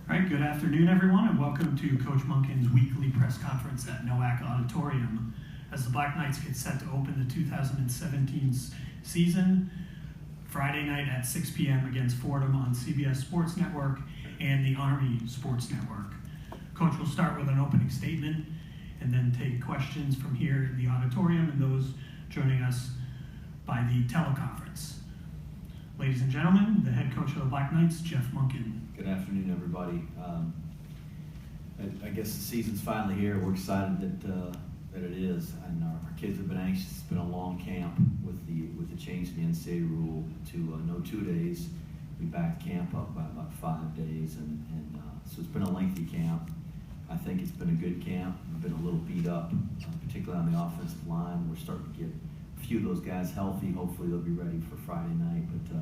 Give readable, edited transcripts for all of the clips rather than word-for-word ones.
All right, good afternoon, everyone, and welcome to Coach Monken's weekly press conference at NOAC Auditorium as the Black Knights get set to open the 2017 season Friday night at 6 p.m. against Fordham on CBS Sports Network and the Army Sports Network. Coach will start with an opening statement and then take questions from here in the auditorium and those joining us by the teleconference. Ladies and gentlemen, the head coach of the Black Knights, Jeff Monken. Good afternoon, everybody. I guess the season's finally here. We're excited that it is, and our kids have been anxious. It's been a long camp with the change in the NCAA rule to no 2 days. We backed camp up by about 5 days, and so it's been a lengthy camp. I think it's been a good camp. We've been a little beat up, particularly on the offensive line. We're starting to get a few of those guys healthy. Hopefully they'll be ready for Friday night. But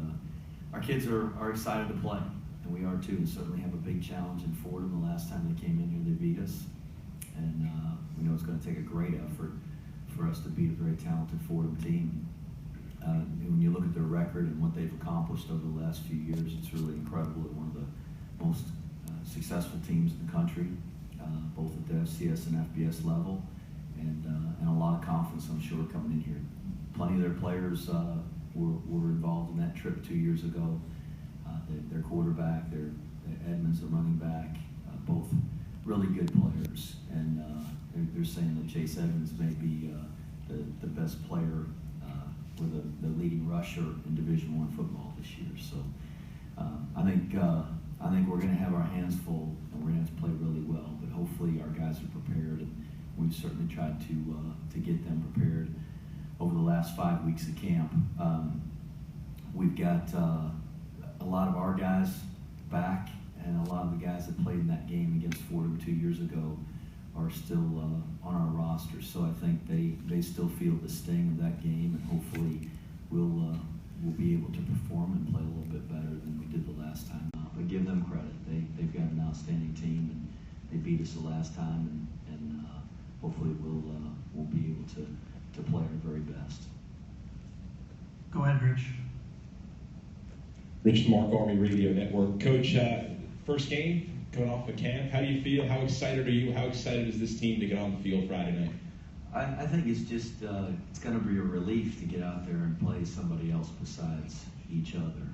our kids are excited to play. And we are too. We certainly have a big challenge in Fordham. The last time they came in here, they beat us. And we know it's going to take a great effort for us to beat a very talented Fordham team. When you look at their record and what they've accomplished over the last few years, it's really incredible. They're one of the most successful teams in the country, both at the FCS and FBS level. And a lot of confidence, I'm sure, coming in here. Plenty of their players were involved in that trip 2 years ago. Their quarterback, their Edmonds, the running back, both really good players. And they're saying that Chase Edmonds may be the best player or the leading rusher in Division I football this year. So I think we're going to have our hands full, and we're going to have to play really well. But hopefully our guys are prepared, and we've certainly tried to get them prepared over the last 5 weeks of camp. We've got a lot of our guys back, and a lot of the guys that played in that game against Fordham 2 years ago are still on our roster. So I think they still feel the sting of that game, and hopefully we'll be able to perform and play a little bit better than we did the last time. But give them credit; they've got an outstanding team, and they beat us the last time, and hopefully we'll be able to play our very best. Go ahead, Rich. Rich Mark, Army Radio Network. Coach, first game, coming off of camp, how do you feel? How excited are you? How excited is this team to get on the field Friday night? I think it's just, it's going to be a relief to get out there and play somebody else besides each other.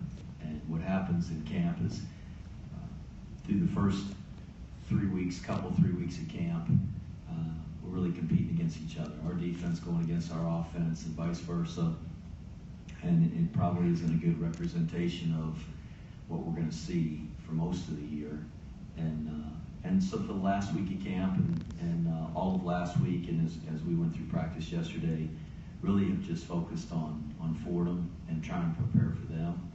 And what happens in camp is through the first 3 weeks, 3 weeks of camp, we're really competing against each other. Our defense going against our offense and vice versa. And it probably isn't a good representation of what we're going to see for most of the year. And so for the last week of camp and all of last week, and as we went through practice yesterday, really have just focused on Fordham and trying to prepare for them.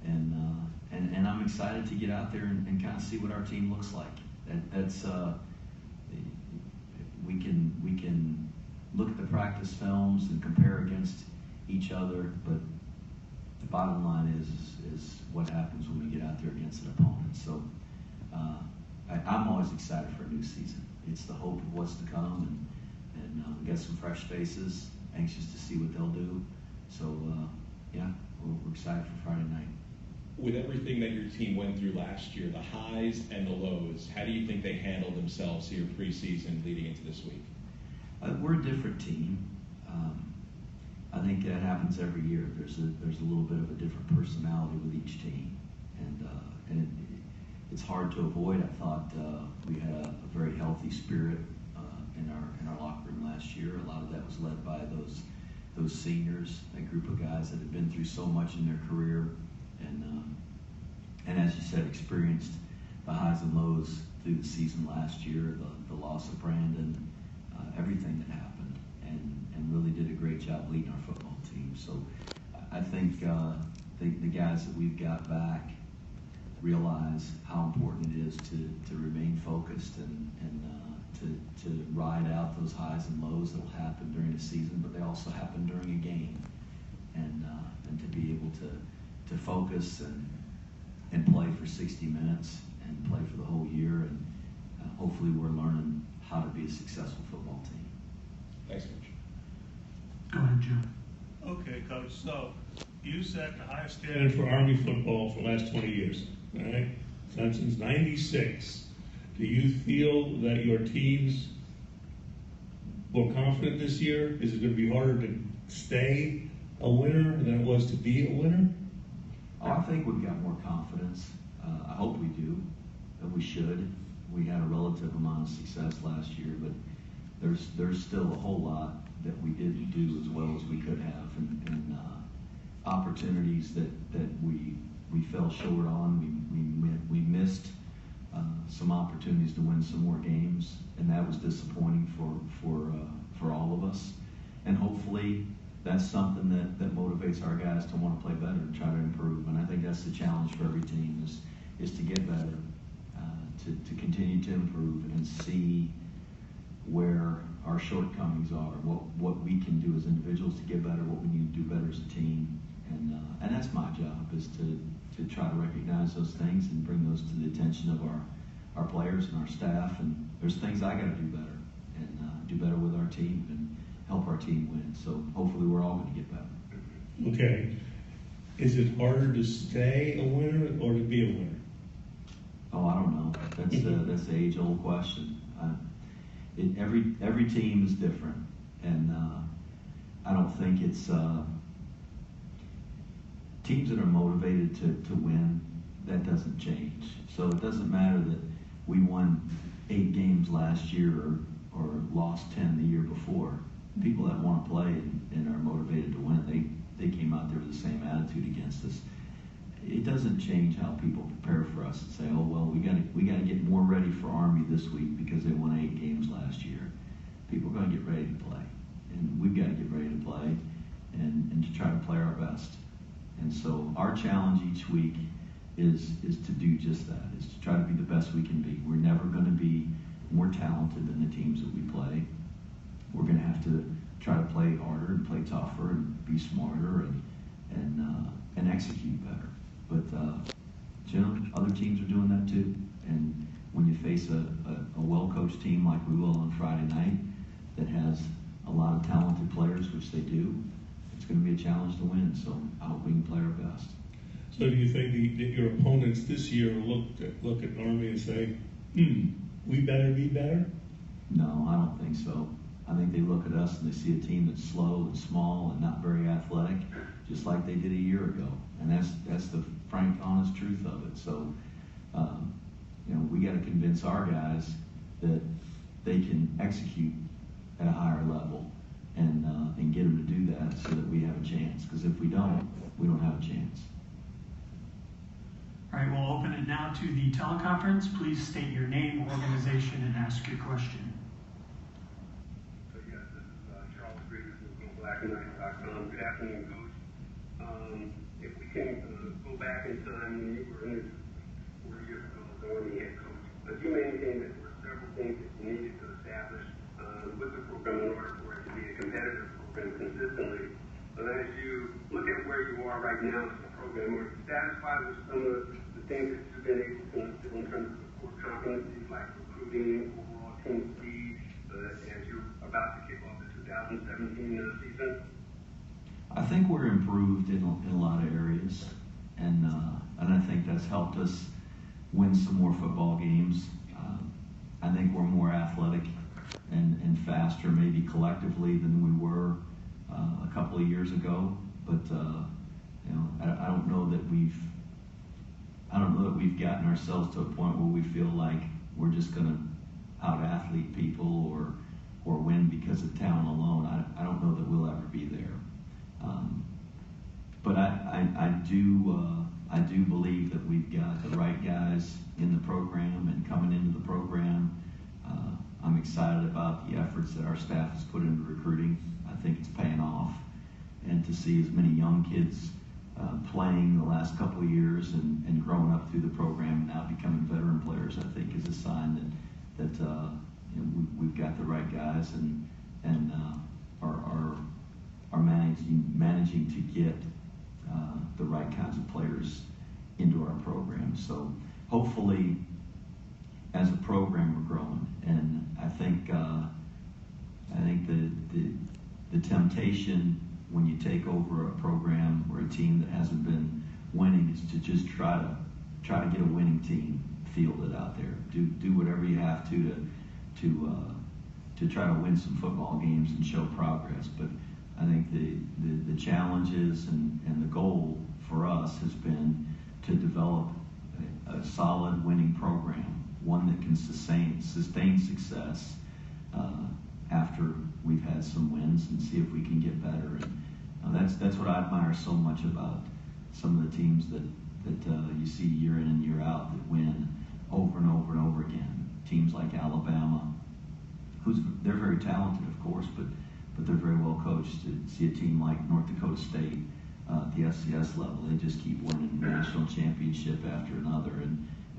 And I'm excited to get out there and kind of see what our team looks like. That's we can look at the practice films and compare against each other, but the bottom line is what happens when we get out there against an opponent. So I'm always excited for a new season. It's the hope of what's to come, and we got some fresh faces, anxious to see what they'll do. So we're excited for Friday night. With everything that your team went through last year, the highs and the lows, how do you think they handled themselves here preseason leading into this week? We're a different team. I think that happens every year. There's a little bit of a different personality with each team, and it's hard to avoid. I thought we had a very healthy spirit in our locker room last year. A lot of that was led by those seniors, that group of guys that have been through so much in their career, and as you said, experienced the highs and lows through the season last year, the loss of Brandon, everything that happened. And really did a great job leading our football team. So I think the guys that we've got back realize how important it is to remain focused and to ride out those highs and lows that will happen during the season, but they also happen during a game. And to be able to focus and play for 60 minutes and play for the whole year, and hopefully we're learning how to be a successful football team. Thanks, Coach. Go ahead, Joe. Okay, Coach. So you set the highest standard for Army football for the last 20 years. All right. since '96. Do you feel that your team's more confident this year? Is it going to be harder to stay a winner than it was to be a winner? Oh, I think we've got more confidence. I hope we do. That we should. We had a relative amount of success last year, but there's still a whole lot that we didn't do as well as we could have, and opportunities that we fell short on. We missed some opportunities to win some more games, and that was disappointing for all of us. And hopefully that's something that motivates our guys to want to play better and try to improve. And I think that's the challenge for every team is to get better, to continue to improve and see where our shortcomings are, what we can do as individuals to get better, what we need to do better as a team. And that's my job, is to try to recognize those things and bring those to the attention of our players and our staff. And there's things I got to do better and do better with our team and help our team win. So hopefully we're all going to get better. Okay. Is it harder to stay a winner or to be a winner? Oh, I don't know. That's the age-old question. Every team is different, and I don't think it's teams that are motivated to win. That doesn't change. So it doesn't matter that we won 8 games last year or lost 10 the year before. People that want to play and are motivated to win, they came out there with the same attitude against us. It doesn't change how people prepare for us and say, oh, well, we got to get more ready for Army this week because they won 8 games last year. People are going to get ready to play, and we've got to get ready to play and to try to play our best. And so our challenge each week is to do just that, is to try to be the best we can be. We're never going to be more talented than the teams that we play. We're going to have to try to play harder and play tougher and be smarter and execute better. But Jim, other teams are doing that too. And when you face a well-coached team like we will on Friday night that has a lot of talented players, which they do, it's going to be a challenge to win. So I hope we can play our best. So do you think that your opponents this year look at Army and say, we better be better? No, I don't think so. I think they look at us and they see a team that's slow and small and not very athletic, just like they did a year ago. And that's the frank, honest truth of it. So, we got to convince our guys that they can execute at a higher level and get them to do that so that we have a chance. Because if we don't have a chance. All right, we'll open it now to the teleconference. Please state your name, organization, and ask your question. Yes, this is Charles Griggs from recordonline.com. Good afternoon, Coach. If we can go back in time when you were in 4 years ago as Army head coach, but you maintained that there were several things that you needed to establish with the program in order for it to be a competitive program consistently. But as you look at where you are right now as a program, are you satisfied with some of the things that you've been able to instill in terms of the core competencies like recruiting, overall team speed, as you're about to kick off the 2017 season? I think we're improved in a lot of areas, and I think that's helped us win some more football games. I think we're more athletic and faster, maybe collectively, than we were a couple of years ago. But I don't know that we've gotten ourselves to a point where we feel like we're just going to out-athlete people or win because of talent alone. I don't know that we'll ever be there. But I do believe that we've got the right guys in the program and coming into the program. I'm excited about the efforts that our staff has put into recruiting. I think it's paying off. And to see as many young kids playing the last couple of years and growing up through the program and now becoming veteran players, I think is a sign that we've got the right guys and are managing to get the right kinds of players into our program. So hopefully, as a program, we're growing, and I think the temptation when you take over a program or a team that hasn't been winning is to just try to try to get a winning team fielded out there. Do whatever you have to try to win some football games and show progress. But I think the challenges and the goal for us has been to develop a solid winning program, one that can sustain success after we've had some wins, and see if we can get better. And that's what I admire so much about some of the teams that you see year in and year out that win over and over and over again. Teams like Alabama, they're very talented, of course, but they're very well coached. To see a team like North Dakota State at the FCS level, they just keep winning national championship after another,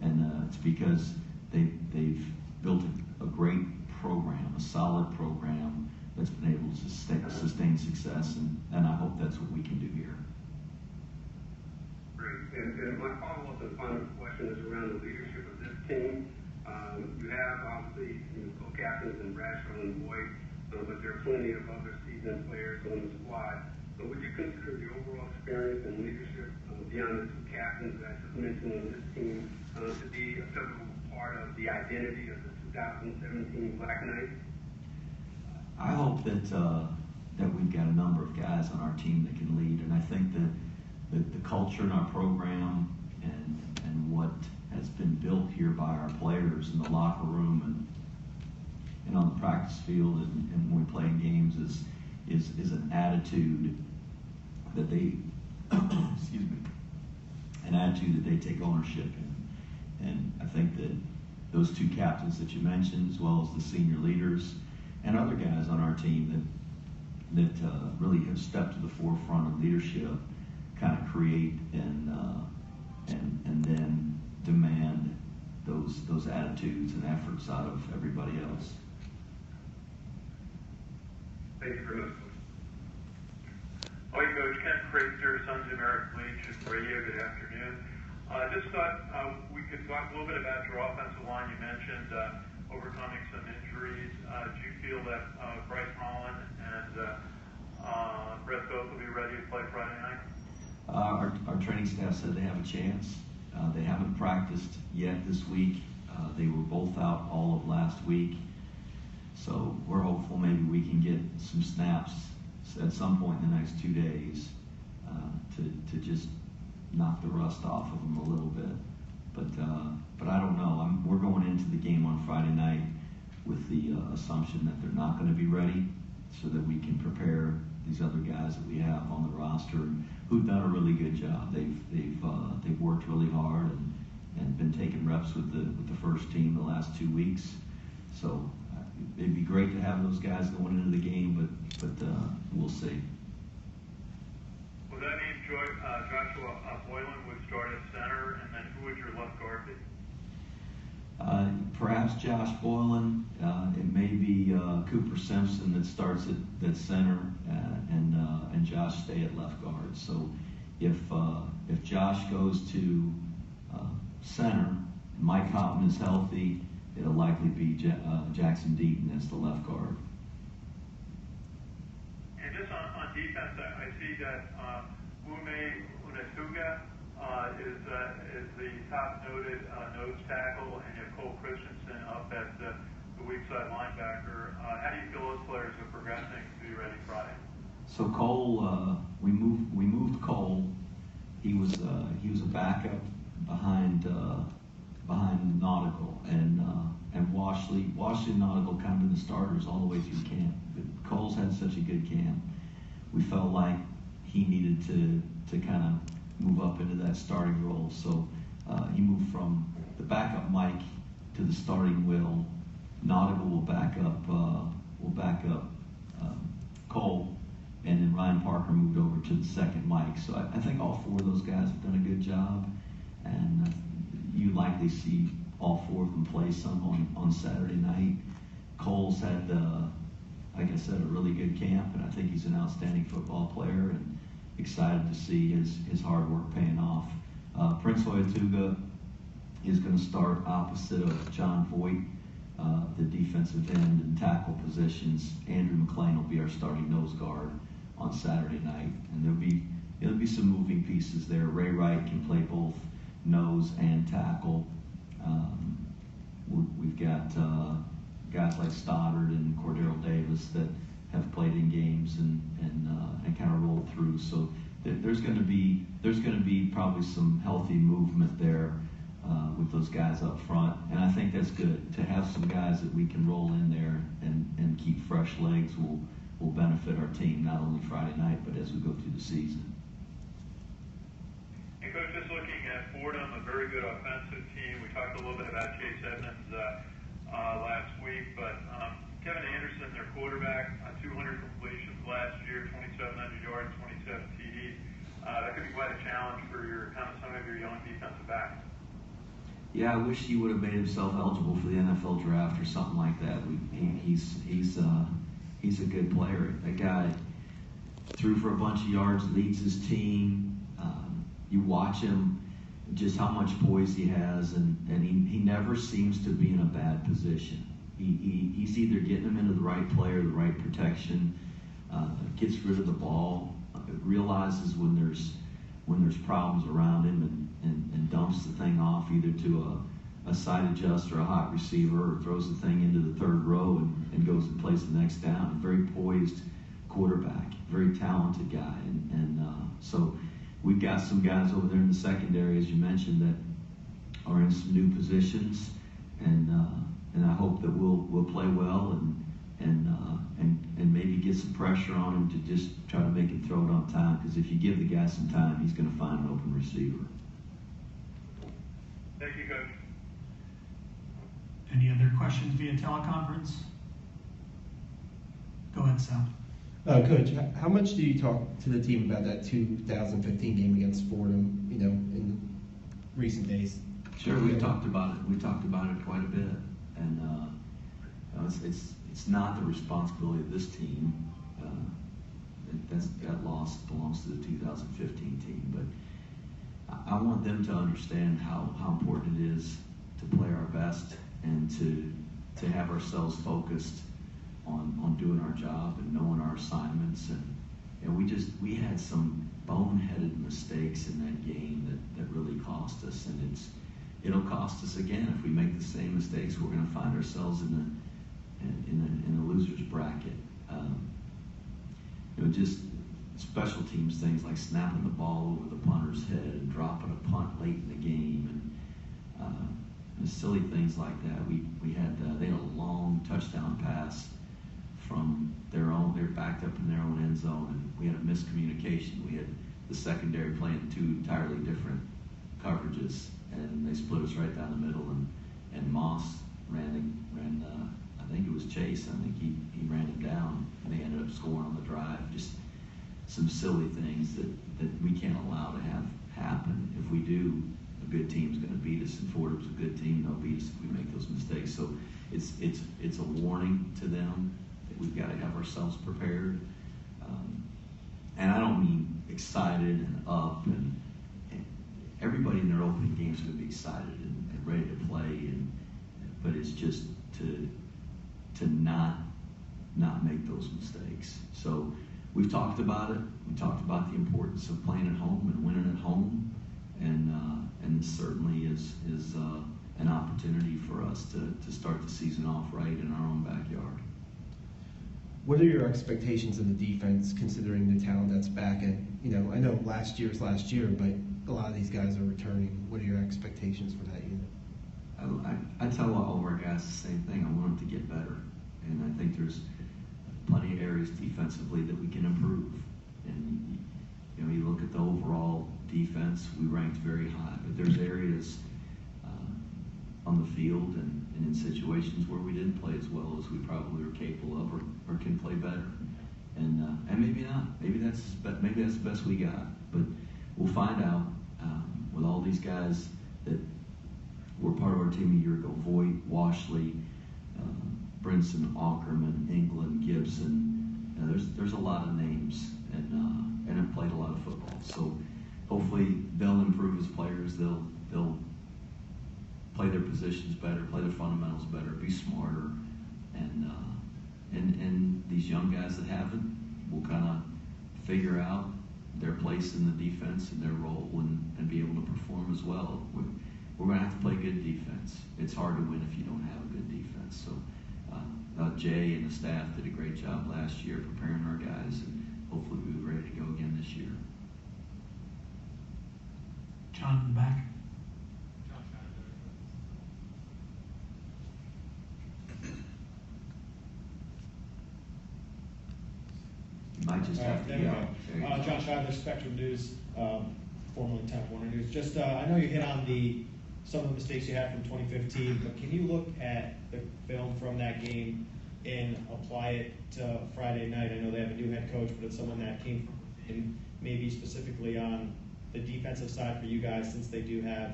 and it's because they've built a great program, a solid program that's been able to sustain success, and I hope that's what we can do here. Great. And my follow-up and final question is around the leadership of this team. You have obviously co-captains in Bradshaw and Boyd, but there are plenty of other seasoned players on the squad. So would you consider the overall experience and leadership beyond the two captains that I just mentioned on this team to be a pivotal part of the identity of the 2017 Black Knights? I hope that we've got a number of guys on our team that can lead, and I think that the culture in our program and what has been built here by our players in the locker room and on the practice field and when we play in games is an attitude that they excuse me, an attitude that they take ownership in. And I think that those two captains that you mentioned, as well as the senior leaders and other guys on our team that really have stepped to the forefront of leadership, kind of create and then demand those attitudes and efforts out of everybody else. Thank you very much. Hi, Coach. Ken Crater, Sons of Eric Leach and Radio. Good afternoon. I just thought we could talk a little bit about your offensive line. You mentioned overcoming some injuries. Do you feel that Bryce Holland and Brett Both will be ready to play Friday night? Our training staff said they have a chance. They haven't practiced yet this week. They were both out all of last week. So we're hopeful maybe we can get some snaps at some point in the next 2 days to just knock the rust off of them a little bit. But I don't know. We're going into the game on Friday night with the assumption that they're not going to be ready, so that we can prepare these other guys that we have on the roster who've done a really good job. They've worked really hard and been taking reps with the first team the last 2 weeks. So it'd be great to have those guys going into the game, but we'll see. Well, that means Joshua Boylan would start at center, and then who would your left guard be? Perhaps Josh Boylan. It may be Cooper Simpson that starts at center, and Josh stay at left guard. So if Josh goes to center, Mike Houghton is healthy, it'll likely be Jackson Deaton as the left guard. And just on defense, I see that Ume Unatuga is the top-noted nose tackle, and you have Cole Christensen up at the weak side linebacker. How do you feel those players are progressing to be ready Friday? So Cole, we moved Cole. He was a backup behind Nautical, and Washley and Nautical kind of been the starters all the way through camp. But Cole's had such a good camp. We felt like he needed to kind of move up into that starting role. So he moved from the backup Mike to the starting Will. Nautical will back up Cole, and then Ryan Parker moved over to the second Mike. So I think all four of those guys have done a good job, and you likely see all four of them play some on Saturday night. Cole's had, like I said, a really good camp, and I think he's an outstanding football player, and excited to see his hard work paying off. Prince Oyatuga is going to start opposite of John Voight, the defensive end and tackle positions. Andrew McLean will be our starting nose guard on Saturday night, and there'll be some moving pieces there. Ray Wright can play both nose and tackle. We've got guys like Stoddard and Cordero Davis that have played in games and kind of rolled through. So there's going to be probably some healthy movement there with those guys up front, and I think that's good to have some guys that we can roll in there and keep fresh legs will benefit our team not only Friday night but as we go through the season. And Coach, just looking at Fordham, a very good offensive team. We talked a little bit about Chase Edmonds last week, but Kevin Anderson, their quarterback, 200 completions last year, 2,700 yards, 27 TDs. That could be quite a challenge for some of your young defensive backs. Yeah, I wish he would have made himself eligible for the NFL draft or something like that. He's a good player. That guy threw for a bunch of yards, leads his team. You watch him, just how much poise he has, and he never seems to be in a bad position. He's either getting them into the right play or the right protection, gets rid of the ball, realizes when there's problems around him and dumps the thing off either to a side adjust or a hot receiver, or throws the thing into the third row and goes and plays the next down. Very poised quarterback, very talented guy, and so we've got some guys over there in the secondary, as you mentioned, that are in some new positions, and I hope that we'll play well and maybe get some pressure on him to just try to make him throw it on time, because if you give the guy some time, he's going to find an open receiver. Thank you, Coach. Any other questions via teleconference? Go ahead, Sal. Coach, how much do you talk to the team about that 2015 game against Fordham, in recent days? Sure, we talked about it. We talked about it quite a bit, and it's not the responsibility of this team. That loss belongs to the 2015 team, but I want them to understand how important it is to play our best and to have ourselves focused on doing our job and knowing our assignments, and we had some boneheaded mistakes in that game that really cost us, and it'll cost us again if we make the same mistakes. We're going to find ourselves in a loser's bracket. Just special teams things like snapping the ball over the punter's head and dropping a punt late in the game, and silly things like that. They had a long touchdown pass from their own. They were backed up in their own end zone, and we had a miscommunication. We had the secondary playing two entirely different coverages, and they split us right down the middle. And Moss ran. I think it was Chase. I think he ran him down, and they ended up scoring on the drive. Just some silly things that we can't allow to have happen. If we do, a good team's going to beat us, and Fordham's a good team. They'll beat us if we make those mistakes. So it's a warning to them that we've got to have ourselves prepared. And I don't mean excited and up, and everybody in their opening games is going to be excited and ready to play, but it's just to not make those mistakes. So we've talked about it. We talked about the importance of playing at home and winning at home, and this certainly is an opportunity for us to start the season off right in our own backyard. What are your expectations of the defense, considering the talent that's back? And I know last year's last year, but a lot of these guys are returning. What are your expectations for that unit? I tell all of our guys the same thing. I want them to get better, and I think there's plenty of areas defensively that we can improve. And you look at the overall defense, we ranked very high, but there's areas on the field and in situations where we didn't play as well as we probably were capable of, or can play better. And maybe not. Maybe that's the best we got. But we'll find out with all these guys that were part of our team a year ago: Voigt, Washley, Brinson, Ackerman, England, Gibson. There's a lot of names, and have played a lot of football. So hopefully they'll improve as players. They'll play their positions better, play their fundamentals better, be smarter, and these young guys that haven't will kind of figure out their place in the defense and their role and be able to perform as well. We're going to have to play good defense. It's hard to win if you don't have a good defense. So Jay and the staff did a great job last year preparing our guys, and hopefully we'll be ready to go again this year. John in the back. You might just have to yell. John Schreiber, Spectrum News, formerly Time Warner News. Just, I know you hit on some of the mistakes you had from 2015, but can you look at the film from that game and apply it to Friday night? I know they have a new head coach, but it's someone that came in maybe specifically on the defensive side for you guys, since they do have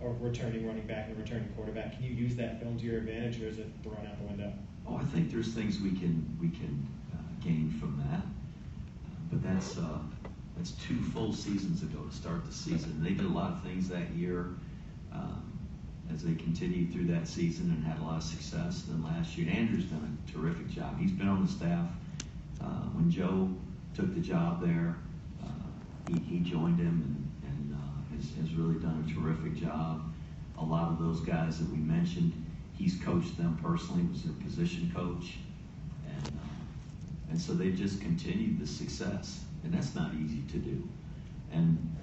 a returning running back and a returning quarterback. Can you use that film to your advantage, or is it thrown out the window? Oh, I think there's things we can gain from that. But that's 2 full seasons ago to start the season. They did a lot of things that year as they continued through that season and had a lot of success. Then last year, Andrew's done a terrific job. He's been on the staff. When Joe took the job there, he joined him and has really done a terrific job. A lot of those guys that we mentioned, he's coached them personally, was their position coach. And so they've just continued the success, and that's not easy to do. And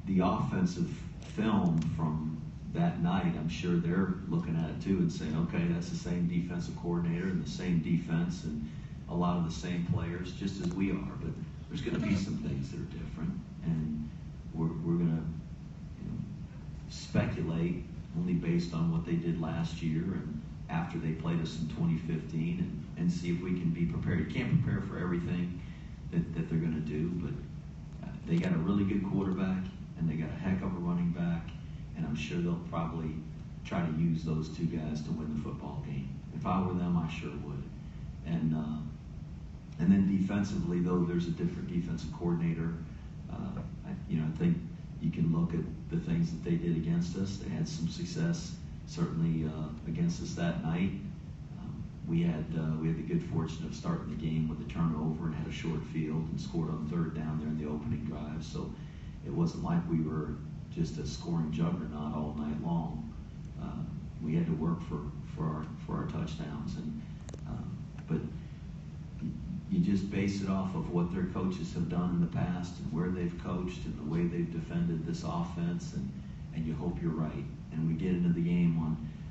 the offensive film from that night, I'm sure they're looking at it too and saying, okay, that's the same defensive coordinator and the same defense and a lot of the same players, just as we are. But there's going to be some things that are different, and we're going to speculate only based on what they did last year and after they played us in 2015 and see if we can be prepared. You can't prepare for everything that they're going to do, but they got a really good quarterback and they got a heck of a running back, and I'm sure they'll probably try to use those 2 guys to win the football game. If I were them, I sure would. And then defensively, though, there's a different defensive coordinator. I think you can look at the things that they did against us. They had some success, certainly against us that night. We had the good fortune of starting the game with a turnover and had a short field and scored on 3rd down there in the opening drive. So it wasn't like we were just a scoring juggernaut all night long. We had to work for our touchdowns, but you just base it off of what their coaches have done in the past and where they've coached and the way they've defended this offense, and you hope you're right. And we get into the game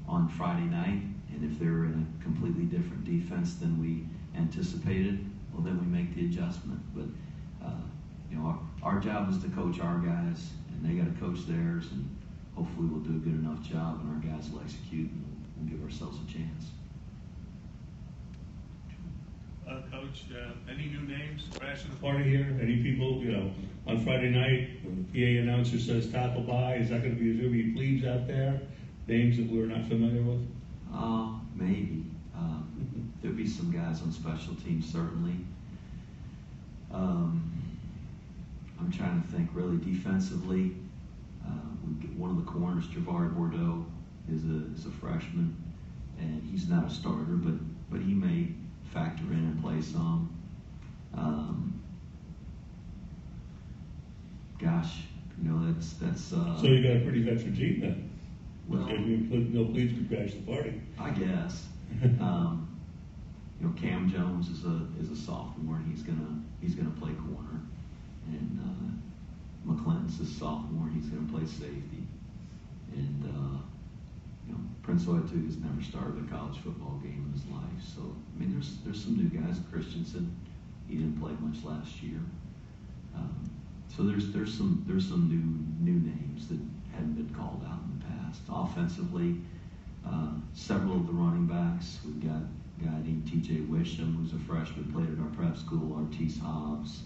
on Friday night, and if they're in a completely different defense than we anticipated, well, then we make the adjustment. But our job is to coach our guys, and they got to coach theirs, and hopefully we'll do a good enough job, and our guys will execute, and we'll give ourselves a chance. Coach, any new names crashing the party here? Any people, on Friday night when the PA announcer says tackle by, is that going to be plebes out there? Names that we're not familiar with? Maybe. There'll be some guys on special teams, certainly. I'm trying to think really defensively. One of the corners, Javard Bordeaux, is a freshman, and he's not a starter, but he may factor in and play some. That's. So you got a pretty veteran team then. Well, no plebes could crash the party. I guess. Cam Jones is a sophomore, and he's gonna play corner, and McClellan's a sophomore, he's gonna play safety, and Prince Oetu has never started a college football game in his life. So I mean, there's some new guys. Christensen, he didn't play much last year. So there's some new names that hadn't been called out in the past. Offensively, several of the running backs. We've got a guy named T.J. Wisham, who's a freshman, played at our prep school. Artis Hobbs,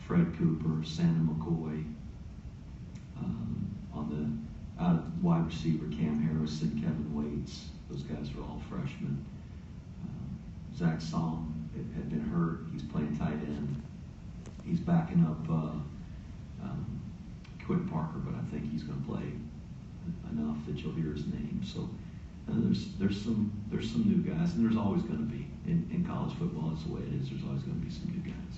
Fred Cooper, Santa McCoy. Out of wide receiver, Cam Harrison, Kevin Waits. Those guys are all freshmen. Zach Song had been hurt. He's playing tight end. He's backing up Quinn Parker, but I think he's going to play enough that you'll hear his name. So there's some new guys, and there's always going to be. in college football, it's the way it is. There's always going to be some good guys.